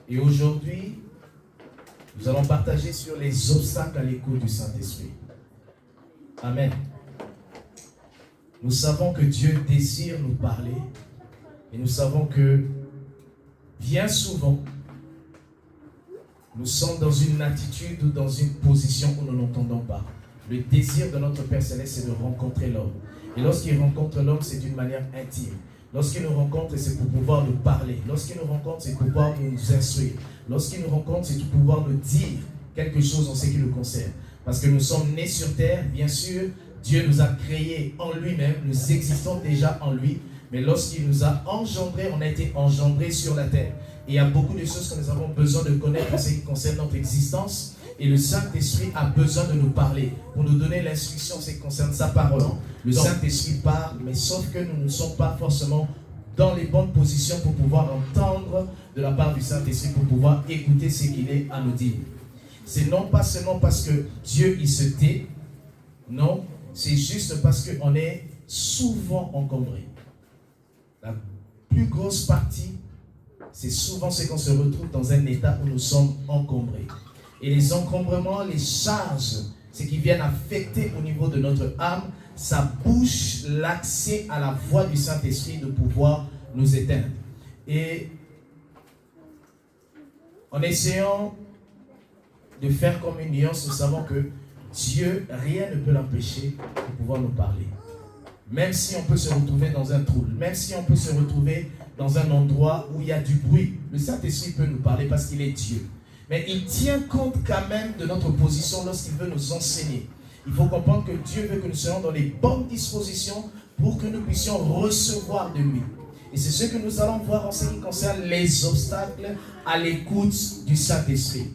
Et aujourd'hui, nous allons partager sur les obstacles à l'écoute du Saint-Esprit. Amen. Nous savons que Dieu désire nous parler et nous savons que bien souvent, nous sommes dans une attitude ou dans une position où nous n'entendons pas. Le désir de notre Père Céleste, c'est de rencontrer l'homme. Et lorsqu'il rencontre l'homme, c'est d'une manière intime. Lorsqu'il nous rencontre, c'est pour pouvoir nous parler. Lorsqu'il nous rencontre, c'est pour pouvoir nous instruire. Lorsqu'il nous rencontre, c'est pour pouvoir nous dire quelque chose en ce qui nous concerne. Parce que nous sommes nés sur terre, bien sûr, Dieu nous a créés en lui-même, nous existons déjà en lui. Mais lorsqu'il nous a engendrés, on a été engendrés sur la terre. Et il y a beaucoup de choses que nous avons besoin de connaître en ce qui concerne notre existence. Et le Saint-Esprit a besoin de nous parler pour nous donner l'instruction en ce qui concerne sa parole. Le Saint-Esprit parle, mais sauf que nous ne sommes pas forcément dans les bonnes positions pour pouvoir entendre de la part du Saint-Esprit, pour pouvoir écouter ce qu'il est à nous dire. C'est non pas seulement parce que Dieu il se tait, non, c'est juste parce qu'on est souvent encombré. La plus grosse partie, c'est souvent ce qu'on se retrouve dans un état où nous sommes encombrés. Et les encombrements, les charges, ce qui viennent affecter au niveau de notre âme, ça bouche l'accès à la voix du Saint-Esprit de pouvoir nous éteindre. Et en essayant de faire comme une nuance, nous savons que Dieu, rien ne peut l'empêcher de pouvoir nous parler. Même si on peut se retrouver dans un trou, même si on peut se retrouver dans un endroit où il y a du bruit, le Saint-Esprit peut nous parler parce qu'il est Dieu. Mais il tient compte quand même de notre position lorsqu'il veut nous enseigner. Il faut comprendre que Dieu veut que nous soyons dans les bonnes dispositions pour que nous puissions recevoir de lui. Et c'est ce que nous allons voir en ce qui concerne les obstacles à l'écoute du Saint-Esprit.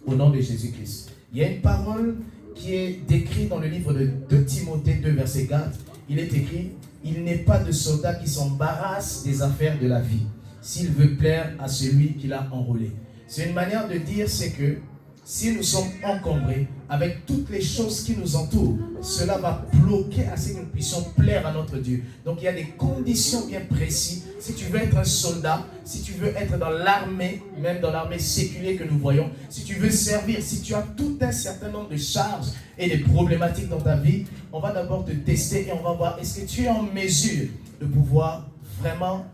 Au nom de Jésus-Christ. Il y a une parole qui est décrite dans le livre de 2 Timothée 2, verset 4. Il est écrit, « Il n'est pas de soldat qui s'embarrasse des affaires de la vie, s'il veut plaire à celui qui l'a enrôlé. » C'est une manière de dire, c'est que si nous sommes encombrés avec toutes les choses qui nous entourent, cela va bloquer à ce que nous puissions plaire à notre Dieu. Donc il y a des conditions bien précises. Si tu veux être un soldat, si tu veux être dans l'armée, même dans l'armée séculière que nous voyons, si tu veux servir, si tu as tout un certain nombre de charges et de problématiques dans ta vie, on va d'abord te tester et on va voir est-ce que tu es en mesure de pouvoir vraiment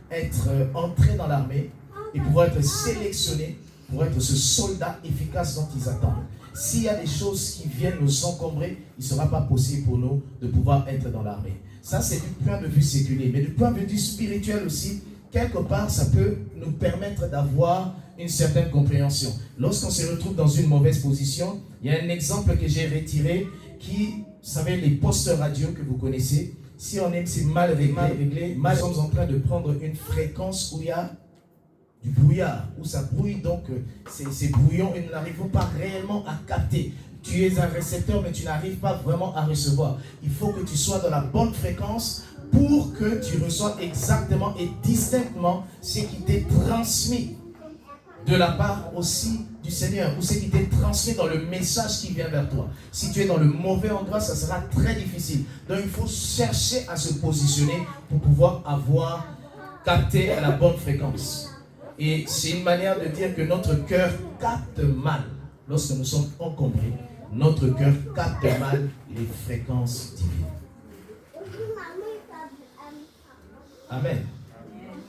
être entré dans l'armée et pouvoir être sélectionné pour être ce soldat efficace dont ils attendent. S'il y a des choses qui viennent nous encombrer, il ne sera pas possible pour nous de pouvoir être dans l'armée. Ça, c'est du point de vue séculier. Mais du point de vue spirituel aussi, quelque part, ça peut nous permettre d'avoir une certaine compréhension. Lorsqu'on se retrouve dans une mauvaise position, il y a un exemple que j'ai retiré qui, vous savez, les postes radio que vous connaissez, si on est mal réglé, nous sommes en train de prendre une fréquence où il y a du brouillard, où ça brouille, donc c'est brouillon et nous n'arrivons pas réellement à capter. Tu es un récepteur, mais tu n'arrives pas vraiment à recevoir. Il faut que tu sois dans la bonne fréquence pour que tu reçoives exactement et distinctement ce qui t'est transmis de la part aussi du Seigneur, ou ce qui t'est transmis dans le message qui vient vers toi. Si tu es dans le mauvais endroit, ça sera très difficile. Donc il faut chercher à se positionner pour pouvoir avoir capté à la bonne fréquence. Et c'est une manière de dire que notre cœur capte mal. Lorsque nous sommes encombrés, notre cœur capte mal les fréquences divines. Amen.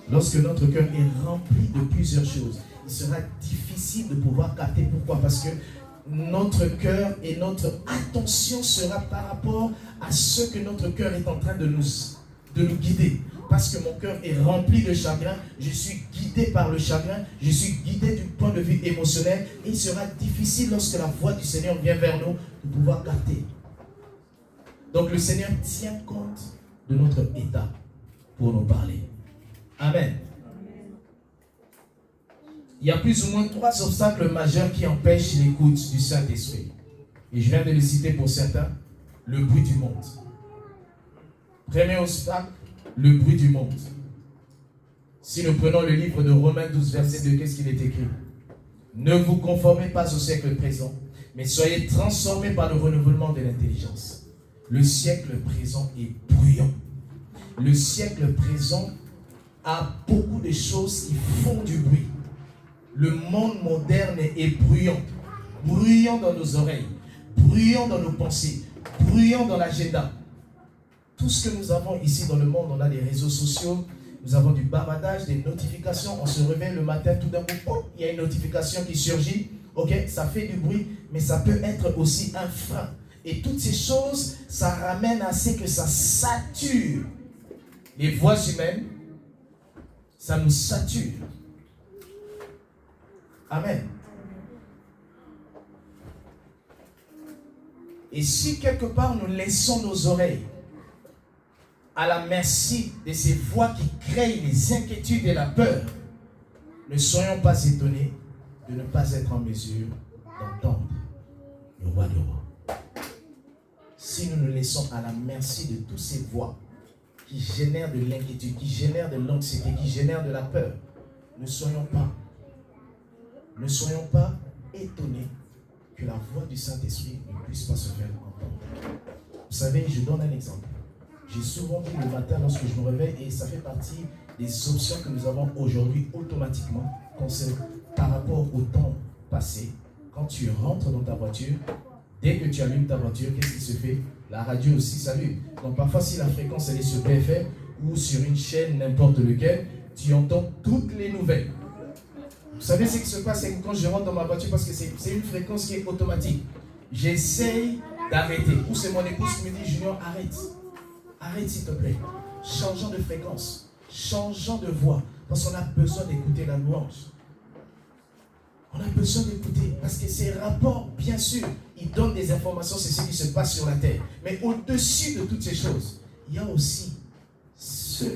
Lorsque notre cœur est rempli de plusieurs choses, il sera difficile de pouvoir capter. Pourquoi? Parce que notre cœur et notre attention sera par rapport à ce que notre cœur est en train de nous guider. Parce que mon cœur est rempli de chagrin, je suis guidé par le chagrin, je suis guidé du point de vue émotionnel, et il sera difficile lorsque la voix du Seigneur vient vers nous de pouvoir capter. Donc le Seigneur tient compte de notre état pour nous parler. Amen. Il y a plus ou moins 3 obstacles majeurs qui empêchent l'écoute du Saint-Esprit. Et je viens de les citer pour certains. Le bruit du monde. Premier obstacle, le bruit du monde. Si nous prenons le livre de Romains 12, verset 2, qu'est-ce qu'il est écrit? Ne vous conformez pas au siècle présent, mais soyez transformés par le renouvellement de l'intelligence. Le siècle présent est bruyant. Le siècle présent a beaucoup de choses qui font du bruit. Le monde moderne est bruyant. Bruyant dans nos oreilles. Bruyant dans nos pensées. Bruyant dans l'agenda. Tout ce que nous avons ici dans le monde, on a des réseaux sociaux, nous avons du bavardage, des notifications. On se réveille le matin, tout d'un coup, il y a une notification qui surgit. Ok, ça fait du bruit, mais ça peut être aussi un frein. Et toutes ces choses, ça ramène à ce que ça sature les voix humaines. Ça nous sature. Amen. Et si quelque part nous laissons nos oreilles à la merci de ces voix qui créent les inquiétudes et la peur, ne soyons pas étonnés de ne pas être en mesure d'entendre le roi des rois. Si nous nous laissons à la merci de toutes ces voix qui génèrent de l'inquiétude, qui génèrent de l'anxiété, qui génèrent de la peur, ne soyons pas étonnés que la voix du Saint-Esprit ne puisse pas se faire entendre. Vous savez, je donne un exemple. J'ai souvent dit le matin lorsque je me réveille, et ça fait partie des options que nous avons aujourd'hui automatiquement par rapport au temps passé. Quand tu rentres dans ta voiture, dès que tu allumes ta voiture, qu'est-ce qui se fait? La radio aussi s'allume. Donc parfois, si la fréquence elle est sur BFM ou sur une chaîne, n'importe lequel, tu entends toutes les nouvelles. Vous savez ce qui se passe, c'est que quand je rentre dans ma voiture, parce que c'est une fréquence qui est automatique, j'essaye d'arrêter. Ou c'est mon épouse qui me dit, Junior, arrête. Arrête s'il te plaît. Changeons de fréquence. Changeons de voix. Parce qu'on a besoin d'écouter la louange. On a besoin d'écouter. Parce que ces rapports, bien sûr, ils donnent des informations, c'est ce qui se passe sur la terre. Mais au-dessus de toutes ces choses, il y a aussi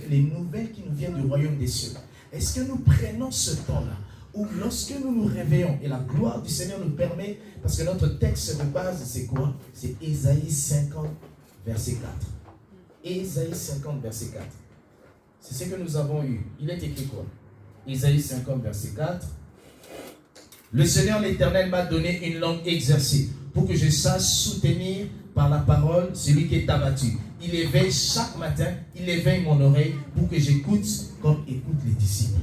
les nouvelles qui nous viennent du royaume des cieux. Est-ce que nous prenons ce temps-là où lorsque nous nous réveillons, et la gloire du Seigneur nous permet, parce que notre texte de base, c'est quoi? C'est Ésaïe 50, verset 4. Ésaïe 50, verset 4. C'est ce que nous avons eu. Il est écrit quoi? Ésaïe 50, verset 4. Le Seigneur l'Éternel m'a donné une langue exercée pour que je sache soutenir par la parole celui qui est abattu. Il éveille chaque matin, il éveille mon oreille pour que j'écoute comme écoutent les disciples.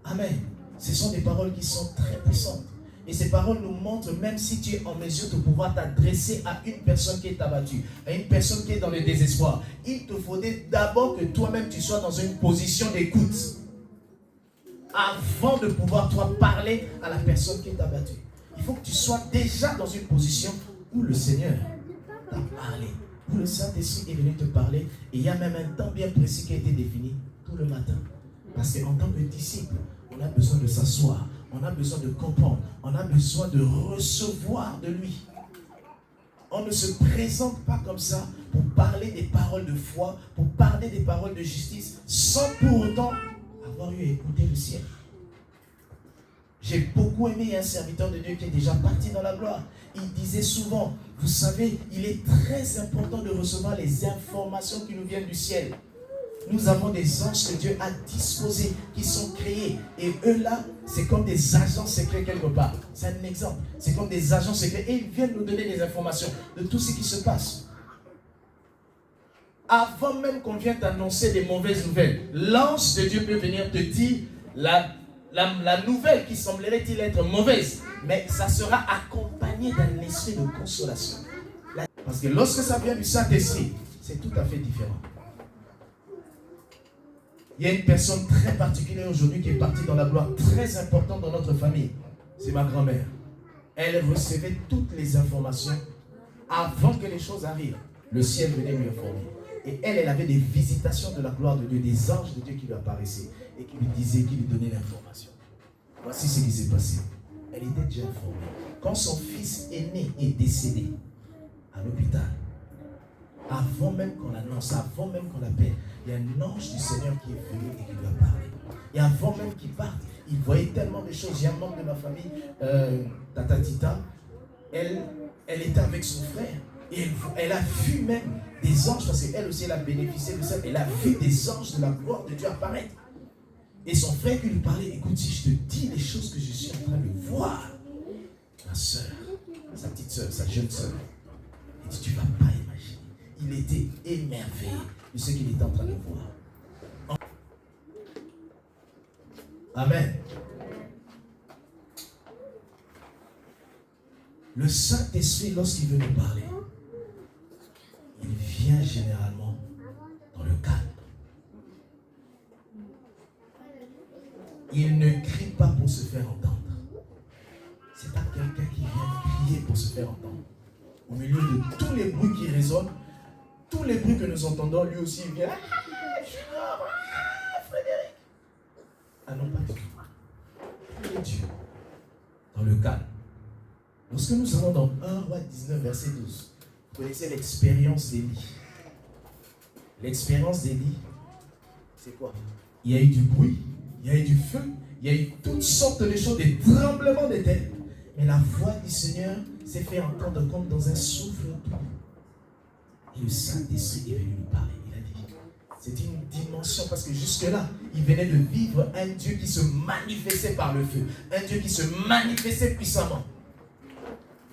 Amen. Ce sont des paroles qui sont très puissantes. Et ces paroles nous montrent, même si tu es en mesure de pouvoir t'adresser à une personne qui est abattue, à une personne qui est dans le désespoir, il te faudrait d'abord que toi-même tu sois dans une position d'écoute. Avant de pouvoir toi parler à la personne qui est abattue. Il faut que tu sois déjà dans une position où le Seigneur t'a parlé, où le Saint-Esprit est venu te parler. Et il y a même un temps bien précis qui a été défini tout le matin. Parce qu'en tant que disciple, on a besoin de s'asseoir, on a besoin de comprendre, on a besoin de recevoir de lui. On ne se présente pas comme ça pour parler des paroles de foi, pour parler des paroles de justice, sans pour autant avoir eu à écouter le ciel. J'ai beaucoup aimé un serviteur de Dieu qui est déjà parti dans la gloire. Il disait souvent, vous savez, il est très important de recevoir les informations qui nous viennent du ciel. Nous avons des anges que Dieu a disposés, qui sont créés. Et eux là, c'est comme des agents secrets quelque part. C'est un exemple. C'est comme des agents secrets. Et ils viennent nous donner des informations de tout ce qui se passe. Avant même qu'on vienne t'annoncer des mauvaises nouvelles, l'ange de Dieu peut venir te dire la nouvelle qui semblerait-il être mauvaise. Mais ça sera accompagné d'un esprit de consolation. Parce que lorsque ça vient du Saint-Esprit, c'est tout à fait différent. Il y a une personne très particulière aujourd'hui qui est partie dans la gloire, très importante dans notre famille. C'est ma grand-mère. Elle recevait toutes les informations avant que les choses arrivent. Le ciel venait lui informer. Et elle avait des visitations de la gloire de Dieu, des anges de Dieu qui lui apparaissaient et qui lui disaient, qui lui donnaient l'information. Voici ce qui s'est passé. Elle était déjà informée. Quand son fils aîné est décédé à l'hôpital, avant même qu'on l'annonce, avant même qu'on l'appelle, il y a un ange du Seigneur qui est venu et qui lui a parlé. Et avant même qu'il parte, il voyait tellement de choses. Il y a un membre de ma famille, Tata Tita, elle était avec son frère. Et elle a vu même des anges, parce qu'elle aussi elle a bénéficié de ça. Elle a vu des anges de la gloire de Dieu apparaître. Et son frère qui lui parlait, écoute, si je te dis les choses que je suis en train de voir, ma soeur, sa petite soeur, sa jeune soeur, il dit, tu ne vas pas imaginer. Il était émerveillé de ce qu'il était en train de voir. Amen. Le Saint-Esprit, lorsqu'il veut nous parler, il vient généralement dans le calme. Il ne crie pas pour se faire entendre. Ce n'est pas quelqu'un qui vient crier pour se faire entendre. Au milieu de tous les bruits qui résonnent, tous les bruits que nous entendons, lui aussi il vient. Frédéric. Ah non, pas du tout. Il est Dieu. Dans le calme. Lorsque nous allons dans 1 Roi 19, verset 12, vous connaissez l'expérience d'Élie. L'expérience d'Élie, c'est quoi? Il y a eu du bruit, il y a eu du feu, il y a eu toutes sortes de choses, des tremblements de terre. Mais la voix du Seigneur s'est fait entendre comme dans un souffle. Et le Saint-Esprit est venu lui parler. Il a dit, c'est une dimension, parce que jusque-là, il venait de vivre un Dieu qui se manifestait par le feu, un Dieu qui se manifestait puissamment.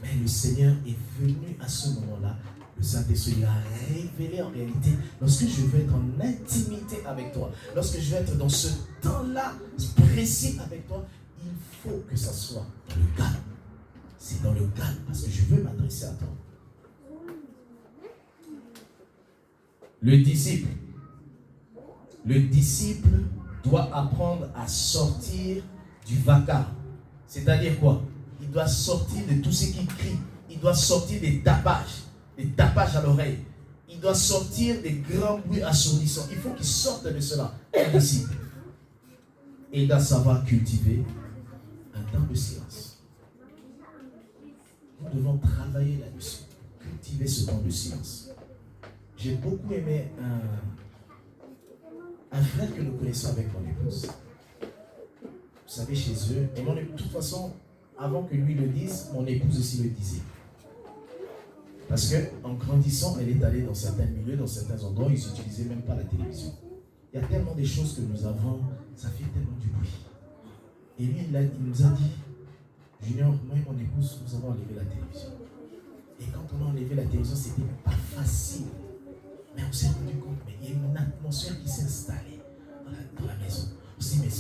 Mais le Seigneur est venu à ce moment-là, le Saint-Esprit lui a révélé en réalité, lorsque je veux être en intimité avec toi, lorsque je veux être dans ce temps-là précis avec toi, il faut que ça soit dans le calme. C'est dans le calme parce que je veux m'adresser à toi. Le disciple doit apprendre à sortir du vacarme. C'est-à-dire quoi? Il doit sortir de tout ce qui crie. Il doit sortir des tapages à l'oreille. Il doit sortir des grands bruits assourdissants. Il faut qu'il sorte de cela, un disciple. Et il doit savoir cultiver un temps de silence. Nous devons travailler là-dessus. Cultiver ce temps de silence. J'ai beaucoup aimé un frère que nous connaissons avec mon épouse. Vous savez, chez eux, et de toute façon, avant que lui le dise, mon épouse aussi le disait. Parce qu'en grandissant, elle est allée dans certains milieux, dans certains endroits, ils n'utilisaient même pas la télévision. Il y a tellement de choses que nous avons, ça fait tellement du bruit. Et lui, il nous a dit, Junior, moi et mon épouse, nous avons enlevé la télévision. Et quand on a enlevé la télévision, c'était pas facile. Mais on s'est rendu compte, mais il y a une atmosphère qui s'est installée dans la maison. On s'est dit, mais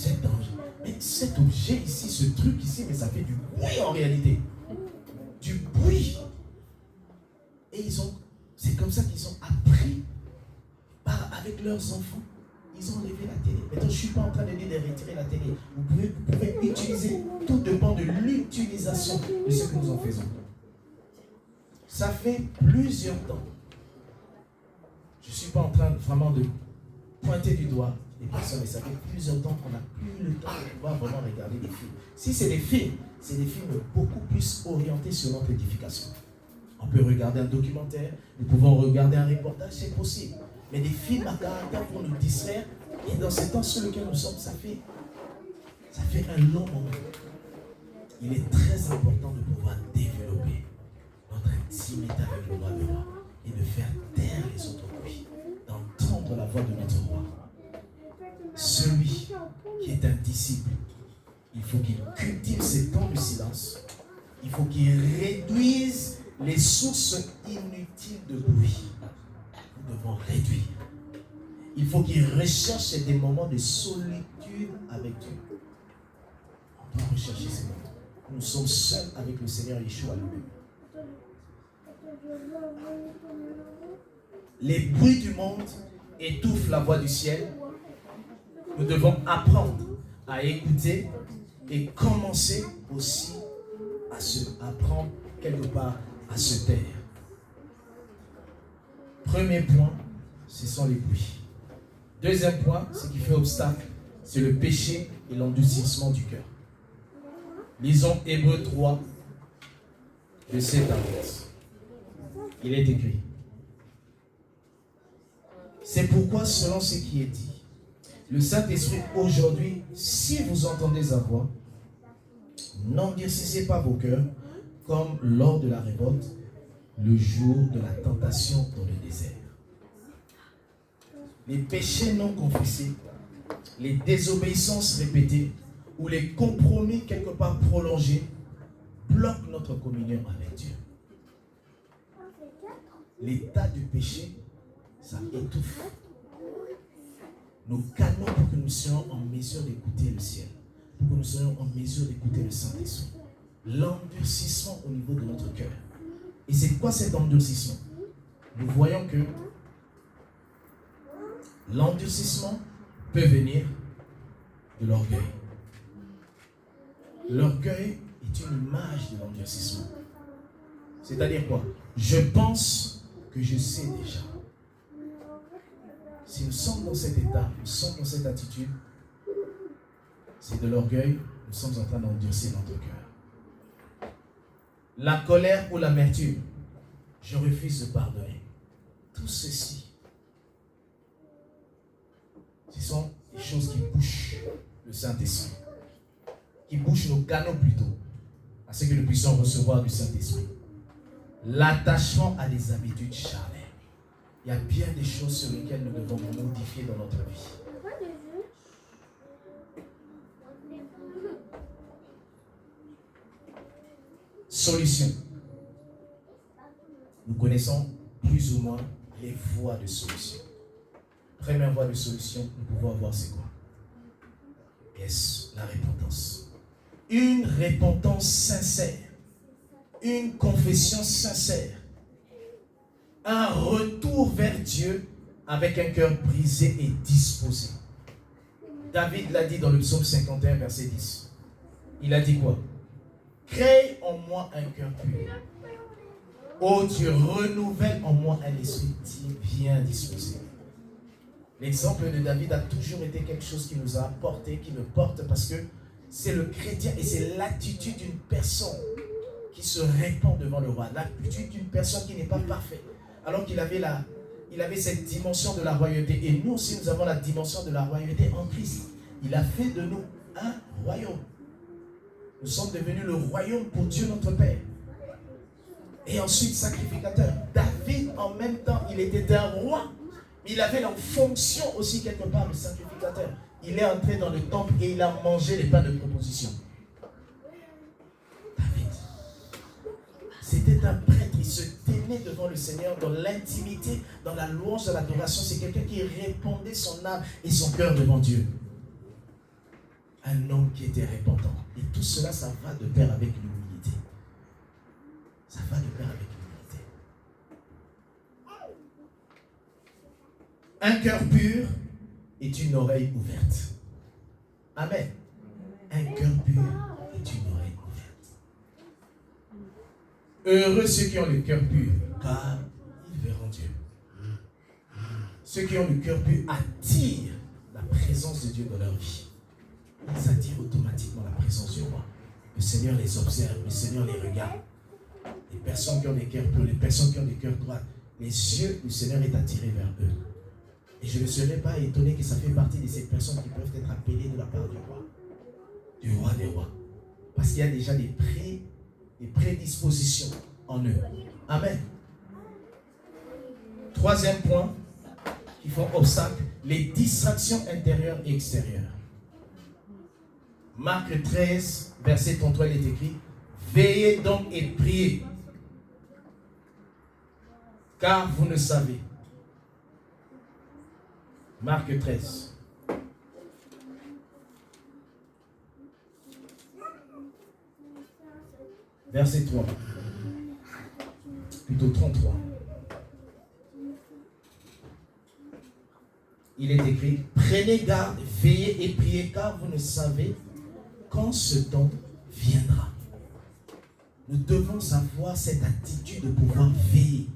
cet objet ici, ce truc ici, mais ça fait du bruit en réalité. Du bruit. Et c'est comme ça qu'ils ont appris avec leurs enfants. Ils ont enlevé la télé. Maintenant, je ne suis pas en train de dire de retirer la télé. Vous pouvez utiliser, tout dépend de l'utilisation de ce que nous en faisons. Ça fait plusieurs temps. Je ne suis pas en train vraiment de pointer du doigt les personnes, mais ça fait plusieurs temps qu'on n'a plus le temps de pouvoir vraiment regarder des films. Si c'est des films, c'est des films beaucoup plus orientés sur notre édification. On peut regarder un documentaire, nous pouvons regarder un reportage, c'est possible. Mais des films à caractère pour nous distraire, et dans ce temps sur lequel nous sommes, ça fait un long moment. Il est très important de pouvoir développer notre intimité avec le roi de roi et de faire taire les autres bruits, d'entendre la voix de notre roi. Celui qui est un disciple, il faut qu'il cultive ses temps de silence. Il faut qu'il réduise les sources inutiles de bruit. Nous devons réduire. Il faut qu'il recherche des moments de solitude avec Dieu. On doit rechercher ces moments. Nous sommes seuls avec le Seigneur Yeshua lui-même. Les bruits du monde étouffent la voix du ciel. Nous devons apprendre à écouter et commencer aussi à apprendre quelque part à se taire. Premier point, ce sont les bruits. Deuxième point, ce qui fait obstacle, c'est le péché et l'endurcissement du cœur. Lisons Hébreux 3, de 7 à 11. Il est écrit. C'est pourquoi, selon ce qui est dit, le Saint-Esprit aujourd'hui, si vous entendez sa voix, n'endurcissez pas vos cœurs comme lors de la révolte, le jour de la tentation dans le désert. Les péchés non confessés, les désobéissances répétées ou les compromis quelque part prolongés bloquent notre communion avec Dieu. L'état du péché, ça étouffe nos canaux pour que nous soyons en mesure d'écouter le ciel, pour que nous soyons en mesure d'écouter le Saint-Esprit. l'endurcissement au niveau de notre cœur. Et c'est quoi cet endurcissement? Nous voyons que l'endurcissement peut venir de l'orgueil. L'orgueil est une image de l'endurcissement. C'est-à-dire quoi? Je pense que je sais déjà. Si nous sommes dans cet état, nous sommes dans cette attitude, c'est de l'orgueil, nous sommes en train d'endurcir notre cœur. La colère ou l'amertume, je refuse de pardonner. Tout ceci, ce sont des choses qui bouchent le Saint-Esprit, qui bouchent nos canaux plutôt, à ce que nous puissions recevoir du Saint-Esprit. L'attachement à des habitudes charnelles. Il y a bien des choses sur lesquelles nous devons modifier dans notre vie. Solution. Nous connaissons plus ou moins les voies de solution. Première voie de solution, nous pouvons voir c'est quoi? Est-ce la repentance? Une repentance sincère. Une confession sincère. Un retour vers Dieu avec un cœur brisé et disposé. David l'a dit dans le psaume 51, verset 10. Il a dit quoi? Crée en moi un cœur pur. Ô Dieu, renouvelle en moi un esprit bien disposé. L'exemple de David a toujours été quelque chose qui nous a apporté, qui nous porte, parce que c'est le chrétien et c'est l'attitude d'une personne qui se répand devant le roi. L'attitude d'une personne qui n'est pas parfaite. Alors qu'il avait cette dimension de la royauté. Et nous aussi, nous avons la dimension de la royauté en Christ. Il a fait de nous un royaume. Nous sommes devenus le royaume pour Dieu notre Père. Et ensuite, sacrificateur. David, en même temps, il était un roi. Mais il avait la fonction aussi quelque part de sacrificateur. Il est entré dans le temple et il a mangé les pains de proposition. David, c'était un prêtre. Il se tenait devant le Seigneur dans l'intimité, dans la louange, dans l'adoration. C'est quelqu'un qui répandait son âme et son cœur devant Dieu. Un homme qui était repentant. Et tout cela, ça va de pair avec l'humilité. Ça va de pair avec l'humilité. Un cœur pur est une oreille ouverte. Amen. Un cœur pur est une oreille ouverte. Heureux ceux qui ont le cœur pur, car ils verront Dieu. Ceux qui ont le cœur pur attirent la présence de Dieu dans leur vie. Ils attirent automatiquement la présence du roi. Le Seigneur les observe, le Seigneur les regarde. Les personnes qui ont des cœurs purs, les personnes qui ont des cœurs droits, les yeux du Seigneur est attiré vers eux. Et je ne serais pas étonné que ça fait partie de ces personnes qui peuvent être appelées de la part du roi des rois. Parce qu'il y a déjà des prédispositions en eux. Amen. Troisième point qui font obstacle, les distractions intérieures et extérieures. Marc 13, verset 33, il est écrit: veillez donc et priez, car vous ne savez. Marc 13. Verset 3. Plutôt 33. Il est écrit: prenez garde, veillez et priez, car vous ne savez quand ce temps viendra. Nous devons avoir cette attitude de pouvoir veiller.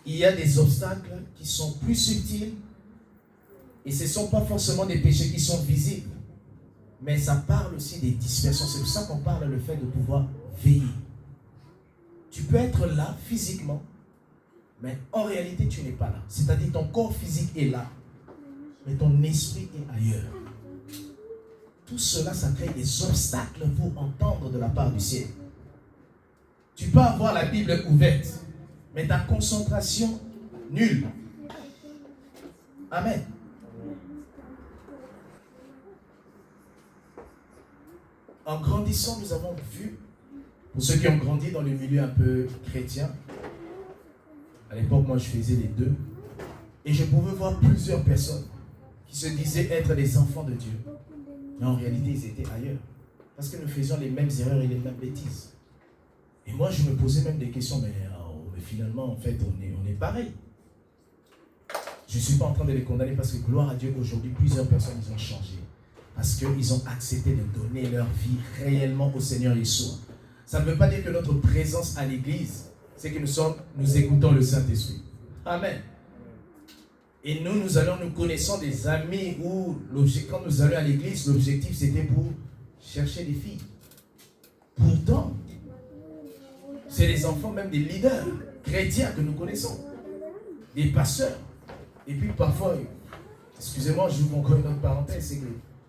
Il y a des obstacles qui sont plus subtils et ce ne sont pas forcément des péchés qui sont visibles, mais ça parle aussi des dispersions. C'est pour ça qu'on parle le fait de pouvoir veiller. Tu peux être là physiquement, mais en réalité tu n'es pas là. C'est-à-dire ton corps physique est là, mais ton esprit est ailleurs. Tout cela, ça crée des obstacles pour entendre de la part du ciel. Tu peux avoir la Bible ouverte, mais ta concentration nulle. Amen. En grandissant, nous avons vu, pour ceux qui ont grandi dans le milieu un peu chrétien, à l'époque, moi je faisais les deux, et je pouvais voir plusieurs personnes qui se disaient être les enfants de Dieu. Mais en réalité, ils étaient ailleurs. Parce que nous faisions les mêmes erreurs et les mêmes bêtises. Et moi, je me posais même des questions, mais finalement, en fait, on est pareil. Je ne suis pas en train de les condamner parce que, gloire à Dieu, aujourd'hui, plusieurs personnes, ils ont changé. Parce qu'ils ont accepté de donner leur vie réellement au Seigneur Yeshua. Ça ne veut pas dire que notre présence à l'église, c'est que nous écoutons le Saint-Esprit. Amen. Et nous connaissons des amis où, quand nous allions à l'église, l'objectif c'était pour chercher des filles. Pourtant, c'est les enfants même des leaders chrétiens que nous connaissons, des pasteurs. Et puis parfois, excusez-moi, je vous encore une autre parenthèse, c'est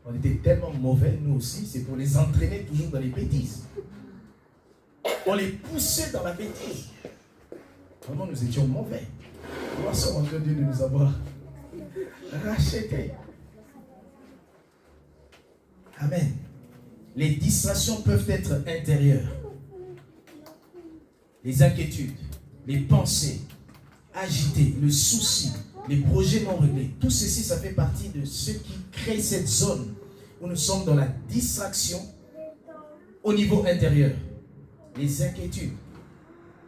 qu'on était tellement mauvais, nous aussi, c'est pour les entraîner toujours dans les bêtises. On les poussait dans la bêtise. Vraiment, nous étions mauvais. Gloire soit à Dieu de nous avoir rachetés. Amen. Les distractions peuvent être intérieures. Les inquiétudes, les pensées agitées, le souci, les projets non réglés. Tout ceci, ça fait partie de ce qui crée cette zone où nous sommes dans la distraction au niveau intérieur. Les inquiétudes.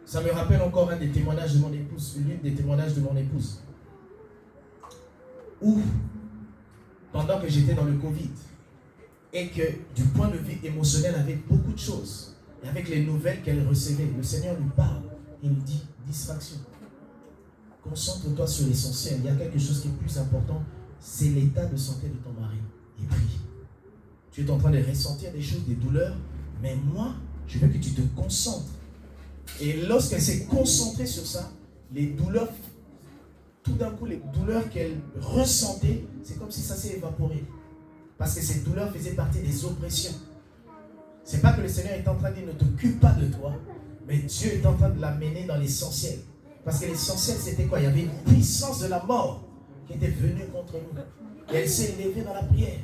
Ça me rappelle encore un des témoignages de mon épouse, l'une des témoignages de mon épouse. Où, pendant que j'étais dans le Covid, et que du point de vue émotionnel, avec beaucoup de choses, et avec les nouvelles qu'elle recevait, le Seigneur lui parle, il lui dit, distraction. Concentre-toi sur l'essentiel. Il y a quelque chose qui est plus important, c'est l'état de santé de ton mari. Et prie. Tu es en train de ressentir des choses, des douleurs, mais moi, je veux que tu te concentres. Et lorsqu'elle s'est concentrée sur ça, les douleurs, tout d'un coup, les douleurs qu'elle ressentait, c'est comme si ça s'est évaporé. Parce que ces douleurs faisaient partie des oppressions. C'est pas que le Seigneur est en train de dire ne t'occupe pas de toi, mais Dieu est en train de l'amener dans l'essentiel. Parce que l'essentiel, c'était quoi? Il y avait une puissance de la mort qui était venue contre nous. Et elle s'est élevée dans la prière.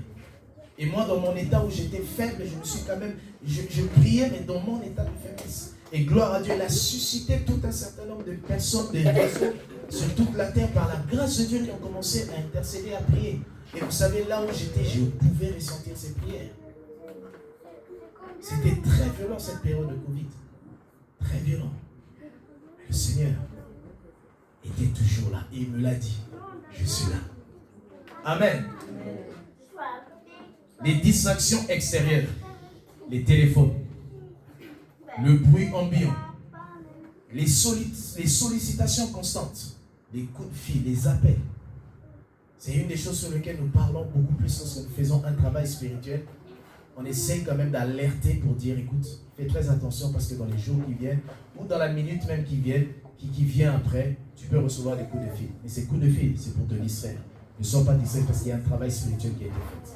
Et moi, dans mon état où j'étais faible, je me suis quand même, je priais, mais dans mon état de faiblesse. Et gloire à Dieu, elle a suscité tout un certain nombre de personnes, de réseaux sur toute la terre, par la grâce de Dieu, qui ont commencé à intercéder, à prier. Et vous savez, là où j'étais, je pouvais ressentir ces prières. C'était très violent cette période de Covid. Très violent. Mais le Seigneur était toujours là. Et il me l'a dit. Je suis là. Amen. Les distractions extérieures. Les téléphones. Le bruit ambiant. Les sollicitations constantes. Les coups de fil, les appels. C'est une des choses sur lesquelles nous parlons beaucoup plus lorsque nous faisons un travail spirituel. On essaie quand même d'alerter pour dire, écoute, fais très attention parce que dans les jours qui viennent, ou dans la minute même qui vient après, tu peux recevoir des coups de fil. Mais ces coups de fil, c'est pour te distraire. Ne sois pas distrait parce qu'il y a un travail spirituel qui a été fait.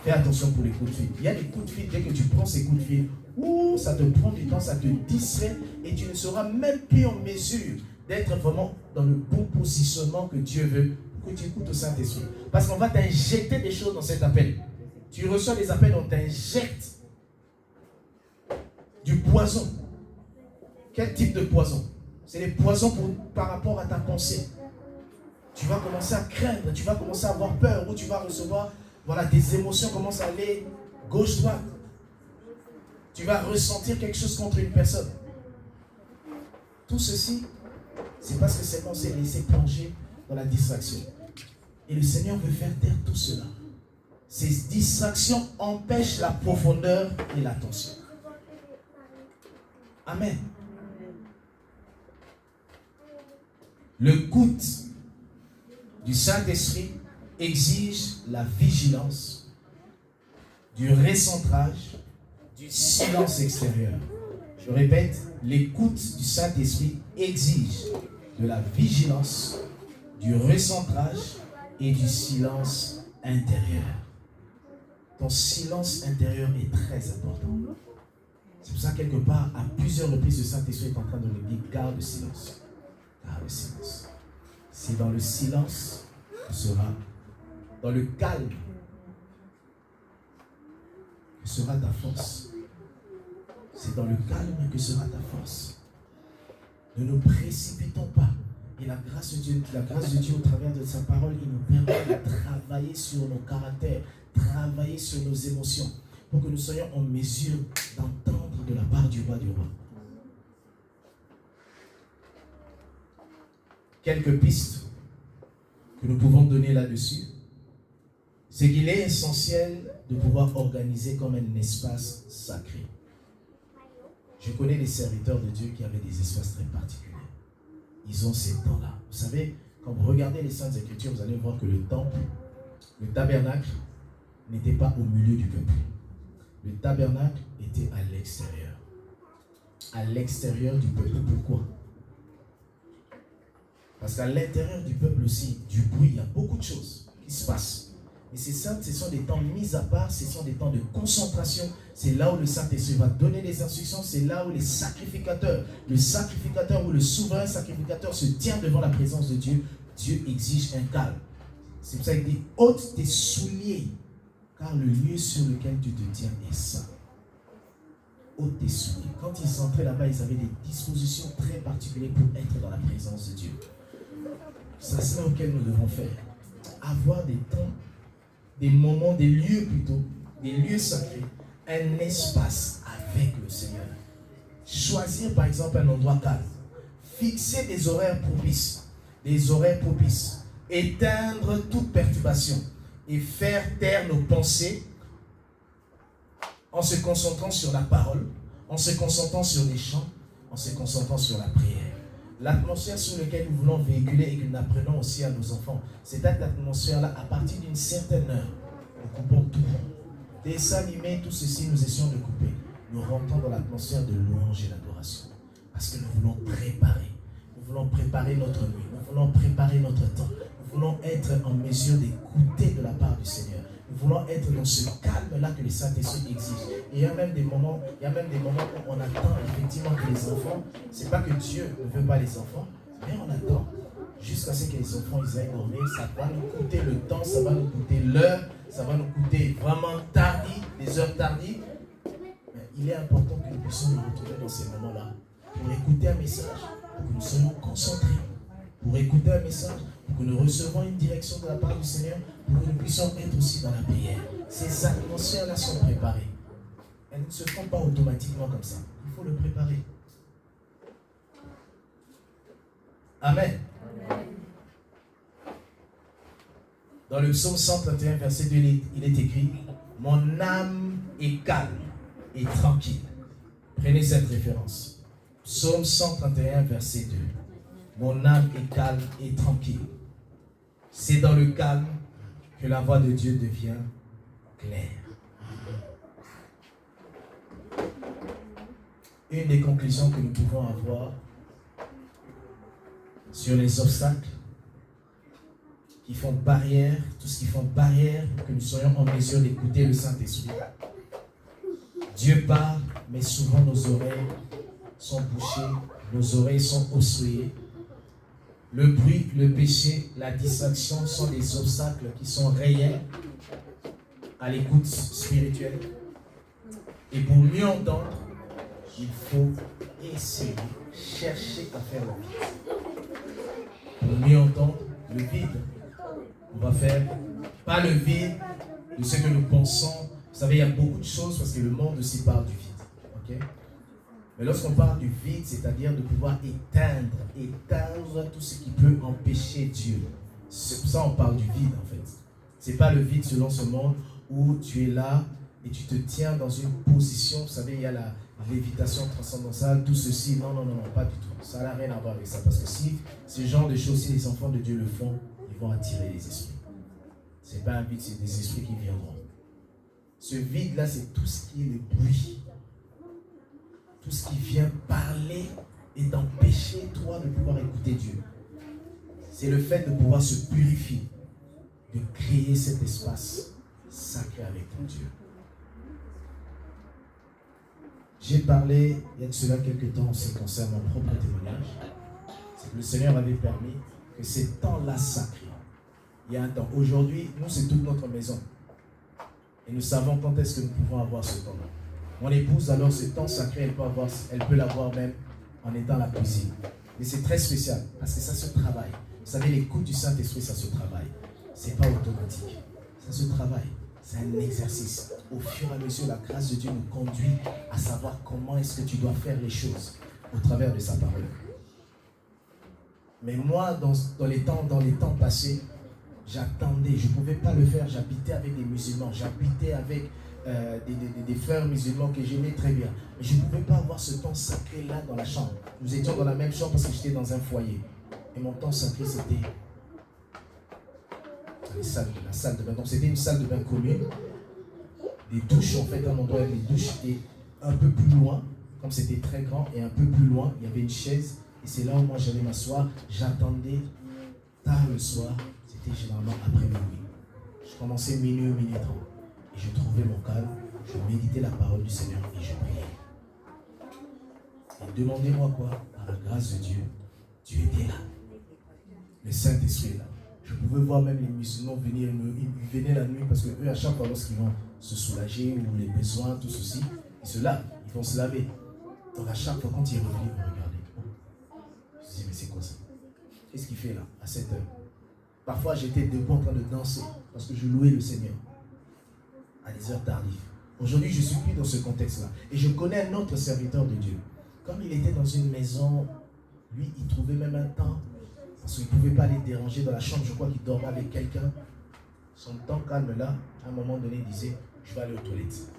Fais attention pour les coups de fil. Il y a des coups de fil, dès que tu prends ces coups de fil, ça te prend du temps, ça te distrait et tu ne seras même plus en mesure d'être vraiment dans le bon positionnement que Dieu veut pour que tu écoutes au Saint-Esprit. Parce qu'on va t'injecter des choses dans cet appel. Tu reçois des appels, on t'injecte du poison. Quel type de poison? C'est des poisons par rapport à ta pensée. Tu vas commencer à craindre, tu vas commencer à avoir peur, ou tu vas recevoir, tes émotions commencent à aller gauche-droite. Tu vas ressentir quelque chose contre une personne. Tout ceci, c'est parce que seulement on s'est laissé plonger dans la distraction. Et le Seigneur veut faire taire tout cela. Ces distractions empêchent la profondeur et l'attention. Amen. Le coût du Saint-Esprit exige la vigilance, du recentrage, du silence extérieur. Je répète, l'écoute du Saint-Esprit exige de la vigilance, du recentrage et du silence intérieur. Ton silence intérieur est très important. C'est pour ça que quelque part, à plusieurs reprises, le Saint-Esprit est en train de nous dire, garde le silence. Garde le silence. C'est dans le silence que sera, dans le calme, que sera ta force. C'est dans le calme que sera ta force. Ne nous précipitons pas. Et la grâce de Dieu au travers de sa parole, il nous permet de travailler travailler sur nos caractères, travailler sur nos émotions, pour que nous soyons en mesure d'entendre de la part du roi du roi. Quelques pistes que nous pouvons donner là-dessus, c'est qu'il est essentiel de pouvoir organiser comme un espace sacré. Je connais des serviteurs de Dieu qui avaient des espaces très particuliers. Ils ont ces temps-là. Vous savez, quand vous regardez les Saintes Écritures, vous allez voir que le temple, le tabernacle, n'était pas au milieu du peuple. Le tabernacle était à l'extérieur. À l'extérieur du peuple. Pourquoi? Parce qu'à l'intérieur du peuple aussi, du bruit, il y a beaucoup de choses qui se passent. Et c'est ça, ce sont des temps mis à part, ce sont des temps de concentration. C'est là où le Saint-Esprit va donner les instructions, c'est là où les sacrificateurs, le sacrificateur ou le souverain sacrificateur se tient devant la présence de Dieu. Dieu exige un calme. C'est pour ça qu'il dit, ôte tes souliers, car le lieu sur lequel tu te tiens est saint. Ôte tes souliers. Quand ils entraient là-bas, ils avaient des dispositions très particulières pour être dans la présence de Dieu. C'est ça auquel nous devons faire. Avoir des temps, des moments, des lieux plutôt, des lieux sacrés, un espace avec le Seigneur. Choisir par exemple un endroit calme. Fixer des horaires propices. Éteindre toute perturbation et faire taire nos pensées en se concentrant sur la parole, en se concentrant sur les chants, en se concentrant sur la prière. L'atmosphère sur laquelle nous voulons véhiculer et que nous apprenons aussi à nos enfants, c'est cette atmosphère-là, à partir d'une certaine heure, nous coupons tout. Dessins animés, tout ceci, nous essayons de couper. Nous rentrons dans l'atmosphère de louange et d'adoration. Parce que nous voulons préparer. Nous voulons préparer notre nuit. Nous voulons préparer notre temps. Nous voulons être en mesure d'écouter de la part du Seigneur. Nous voulons être dans ce calme-là que le Saint-Esprit exige. Et il y a même des moments où on attend effectivement que les enfants, c'est pas que Dieu ne veut pas les enfants, mais on attend jusqu'à ce que les enfants ils aillent dormir. Ça va nous coûter le temps, ça va nous coûter l'heure, ça va nous coûter vraiment des heures tardives. Mais il est important que nous puissions nous retrouver dans ces moments-là pour écouter un message, pour que nous soyons concentrés, pour écouter un message, pour que nous recevons une direction de la part du Seigneur, pour que nous puissions être aussi dans la prière. Ces atmosphères-là sont préparées. Elles ne se font pas automatiquement comme ça. Il faut le préparer. Amen. Dans le psaume 131, verset 2, il est écrit « Mon âme est calme et tranquille ». Prenez cette référence. Psaume 131, verset 2. « Mon âme est calme et tranquille ». C'est dans le calme que la voix de Dieu devient claire. Une des conclusions que nous pouvons avoir sur les obstacles qui font barrière, tout ce qui font barrière pour que nous soyons en mesure d'écouter le Saint-Esprit. Dieu parle, mais souvent nos oreilles sont bouchées, nos oreilles sont obstruées. Le bruit, le péché, la distraction sont des obstacles qui sont réels à l'écoute spirituelle. Et pour mieux entendre, il faut essayer, chercher à faire le vide. Pour mieux entendre, le vide, on va faire pas le vide de ce que nous pensons. Vous savez, il y a beaucoup de choses parce que le monde aussi parle du vide. Okay? Mais lorsqu'on parle du vide, c'est-à-dire de pouvoir éteindre tout ce qui peut empêcher Dieu. C'est pour ça qu'on parle du vide en fait. C'est pas le vide selon ce monde où tu es là et tu te tiens dans une position. Vous savez, il y a la lévitation transcendantale, tout ceci. Non, pas du tout. Ça n'a rien à voir avec ça. Parce que si ce genre de choses, si les enfants de Dieu le font, ils vont attirer les esprits. Ce n'est pas un vide, c'est des esprits qui viendront. Ce vide-là, c'est tout ce qui est le bruit. Tout ce qui vient parler et t'empêcher, toi, de pouvoir écouter Dieu. C'est le fait de pouvoir se purifier, de créer cet espace sacré avec ton Dieu. J'ai parlé, il y a de cela quelques temps, en ce qui concerne mon propre témoignage. C'est que le Seigneur avait permis que ces temps-là sacrés, il y a un temps. Aujourd'hui, nous, c'est toute notre maison. Et nous savons quand est-ce que nous pouvons avoir ce temps-là. Mon épouse, alors, ce temps sacré, elle peut l'avoir même en étant à la cuisine. Mais c'est très spécial, parce que ça se travaille. Vous savez, l'écoute du Saint-Esprit, ça se travaille. Ce n'est pas automatique. Ça se travaille. C'est un exercice. Au fur et à mesure, la grâce de Dieu nous conduit à savoir comment est-ce que tu dois faire les choses au travers de sa parole. Mais moi, dans les temps passés, j'attendais. Je ne pouvais pas le faire. J'habitais avec des musulmans. J'habitais avec des frères musulmans que j'aimais très bien. Mais je ne pouvais pas avoir ce temps sacré-là dans la chambre. Nous étions dans la même chambre parce que j'étais dans un foyer. Et mon temps sacré, c'était la salle de bain. Donc c'était une salle de bain commune. Des douches, en fait, un endroit avec les douches. Et un peu plus loin, comme c'était très grand, et un peu plus loin, il y avait une chaise. Et c'est là où moi j'allais m'asseoir. J'attendais tard le soir. C'était généralement après minuit. Je commençais minuit 30. Et je trouvais mon calme. Je méditais la parole du Seigneur et je priais. Et demandez-moi quoi? Par la grâce de Dieu, Dieu était là. Le Saint-Esprit est là. Je pouvais voir même les musulmans venir, ils venaient la nuit parce que eux, à chaque fois, lorsqu'ils vont se soulager ou les besoins, tout ceci, ils se lavent, ils vont se laver. Donc à chaque fois, quand ils reviennent, ils vont regarder. Je me dis, mais c'est quoi ça? Qu'est-ce qu'il fait là, à cette heure? Parfois, j'étais debout en train de danser parce que je louais le Seigneur à des heures tardives. Aujourd'hui, je ne suis plus dans ce contexte-là. Et je connais un autre serviteur de Dieu. Comme il était dans une maison, lui, il trouvait même un temps. Parce qu'il ne pouvait pas aller déranger dans la chambre. Je crois qu'il dormait avec quelqu'un. Son temps calme là, à un moment donné, il disait, je vais aller aux toilettes.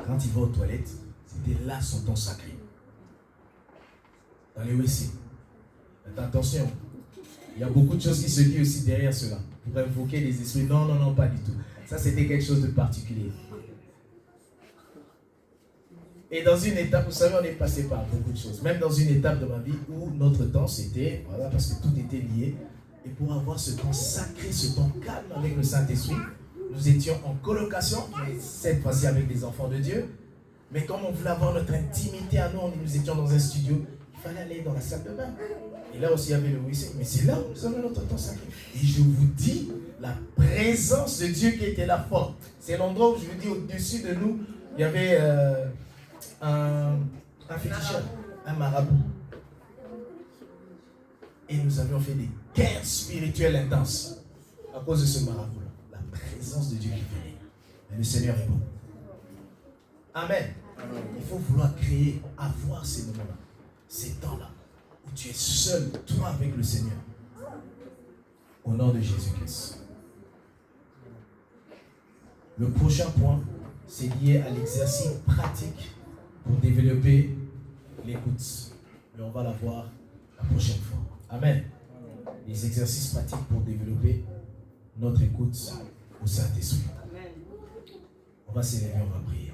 Quand il va aux toilettes, c'était là son temps sacré. Dans les WC. Faites attention. Il y a beaucoup de choses qui se disent aussi derrière cela. Pour invoquer les esprits. Non, non, non, pas du tout. Ça, c'était quelque chose de particulier. Et dans une étape, vous savez, on est passé par beaucoup de choses. Même dans une étape de ma vie où notre temps, c'était, voilà, parce que tout était lié. Et pour avoir ce temps sacré, ce temps calme avec le Saint-Esprit, nous étions en colocation, mais cette fois-ci avec des enfants de Dieu. Mais comme on voulait avoir notre intimité à nous, nous étions dans un studio, il fallait aller dans la salle de bain. Et là aussi, il y avait le WC. Mais c'est là où nous avons notre temps sacré. Et je vous dis, la présence de Dieu qui était là forte. C'est l'endroit où je vous dis, au-dessus de nous, il y avait un féticheur, un marabout. Et nous avions fait des guerres spirituelles intenses à cause de ce marabout-là. La présence de Dieu qui venait. Et le Seigneur est bon. Amen. Il faut vouloir créer, avoir ces moments-là, ces temps-là, où tu es seul, toi avec le Seigneur. Au nom de Jésus-Christ. Le prochain point, c'est lié à l'exercice pratique pour développer l'écoute. Mais on va la voir la prochaine fois. Amen. Les exercices pratiques pour développer notre écoute au Saint-Esprit. On va s'élever, on va prier.